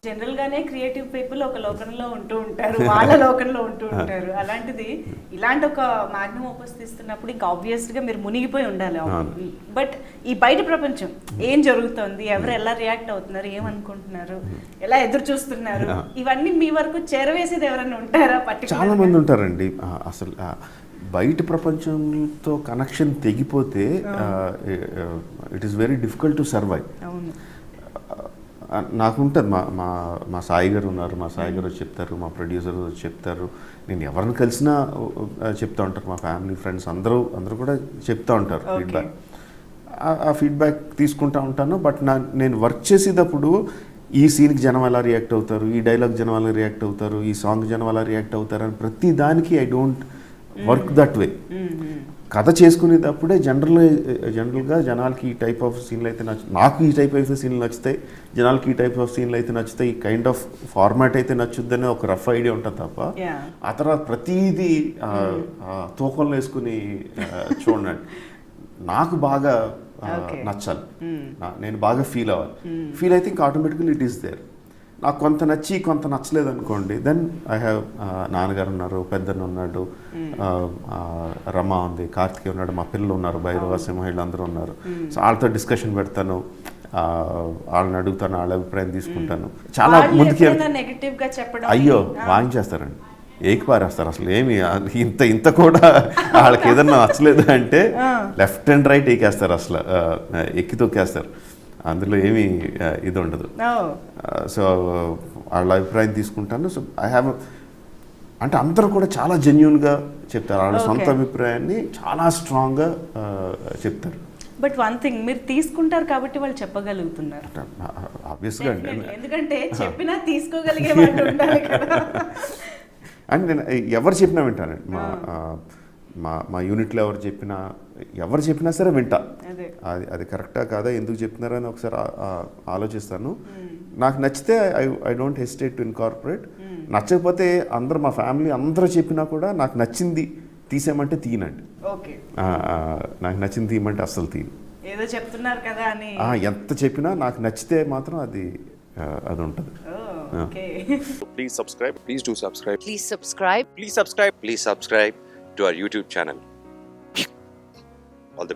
General గానే creative people ఒక లోకంలో ఉంటూ ఉంటారు, వాళ్ళ లోకంలో ఉంటూ ఉంటారు. అలాంటిది ఇలాంటి ఒక మాగ్నమ్ ఓపస్ తీస్తున్నప్పుడు ఇంకా ఆబ్వియస్ గా మీరు మునిగిపోయి ఉండాలి. బట్ ఈ బయట ప్రపంచం ఏం జరుగుతోంది, ఎవరు ఎలా రియాక్ట్ అవుతున్నారు, ఏమనుకుంటున్నారు, ఎలా ఎదురు చూస్తున్నారు, ఇవన్నీ మీ వరకు చేరవేసేది ఎవరైనా ఉంటారా? చాలా మంది ఉంటారండి. అసలు బయట ప్రపంచంతో కనెక్షన్ తెగిపోతే it is very difficult to survive. అవును, నాకుంటుంది. మా సాయి గారు ఉన్నారు, మా సాయి గారు వచ్చి చెప్తారు, మా ప్రొడ్యూసర్ వచ్చి చెప్తారు, నేను ఎవరిని కలిసినా చెప్తా ఉంటారు, మా ఫ్యామిలీ ఫ్రెండ్స్ అందరూ కూడా చెప్తా ఉంటారు ఫీడ్బ్యాక్. ఆ ఫీడ్బ్యాక్ తీసుకుంటా ఉంటాను. బట్ నేను వర్క్ చేసేటప్పుడు ఈ సీన్కి జనం ఎలా రియాక్ట్ అవుతారు, ఈ డైలాగ్ జనం ఎలా రియాక్ట్ అవుతారు, ఈ సాంగ్ జనం ఎలా రియాక్ట్ అవుతారు అని ప్రతి దానికి I don't work that way. కథ చేసుకునేటప్పుడే జనరల్గా జనాలకి ఈ టైప్ ఆఫ్ సీన్లు అయితే నాకు ఈ టైప్ ఆఫ్ సీన్లు నచ్చుతాయి, జనాలకి ఈ టైప్ ఆఫ్ సీన్లు అయితే నచ్చుతాయి, ఈ కైండ్ ఆఫ్ ఫార్మాట్ అయితే నచ్చుద్దని ఒక రఫ్ ఐడియా ఉంటుంది తప్ప ఆ తర్వాత ప్రతిదీ తూకంలో వేసుకుని చూడండి. నాకు బాగా నచ్చాలి, నేను బాగా ఫీల్ అవ్వాలి. ఫీల్ అయితే ఇంకా ఆటోమేటిక్లీ ఇట్ ఈస్ దేర్. నాకు కొంత నచ్చి కొంత నచ్చలేదు అనుకోండి, దెన్ ఐ హ్యావ్ నాన్నగారు ఉన్నారు, పెద్దన్న ఉన్నాడు, రమ ఉంది, కార్తికేయ ఉన్నాడు, మా పిల్లలు ఉన్నారు, భైరవ సింహ వీళ్ళందరూ ఉన్నారు. సో వాళ్ళతో డిస్కషన్ పెడతాను, వాళ్ళని అడుగుతాను, వాళ్ళ అభిప్రాయం తీసుకుంటాను. చాలా ముందుకి అయ్యో వాయించేస్తారండి, ఏకిపారేస్తారు. అసలు ఏమి ఇంత కూడా వాళ్ళకి ఏదన్నా నచ్చలేదు అంటే లెఫ్ట్ అండ్ రైట్ ఏకేస్తారు, అసలు ఎక్కి తొక్కేస్తారు. అందులో ఏమీ ఇది ఉండదు. సో వాళ్ళ అభిప్రాయం తీసుకుంటాను. సో ఐ హ్యావ్ అంటే అందరూ కూడా చాలా జెన్యూన్గా చెప్తారు, వాళ్ళ సొంత అభిప్రాయాన్ని చాలా స్ట్రాంగ్గా చెప్తారు. బట్ వన్ థింగ్, మీరు తీసుకుంటారు కాబట్టి వాళ్ళు చెప్పగలుగుతున్నారు. ఆబ్వియస్గా అండి, ఎందుకంటే చెప్పినా తీసుకోగలిగే వాళ్ళు ఉండాలి కదా. అండ్ నేను ఎవరు చెప్పినా వింటానండి. మా యూనిట్లో ఎవరు చెప్పినా సరే వింటా. అది కరెక్టా కాదా, ఎందుకు చెప్తున్నారని ఒకసారి ఆలోచిస్తాను. నాకు నచ్చితే I don't hesitate to incorporate. నచ్చకపోతే అందరూ మా ఫ్యామిలీ అందరూ చెప్పినా కూడా నాకు నచ్చింది తీసేయమంటే తీయనండి. నాకు నచ్చింది తీయమంటే అస్సలు తీయను. ఏదో చెప్తున్నారు కదా అని ఎంత చెప్పినా నాకు నచ్చితే మాత్రం అది ఉంటుంది. Please subscribe. Please do subscribe. Please subscribe. Please subscribe. Please subscribe to our YouTube channel.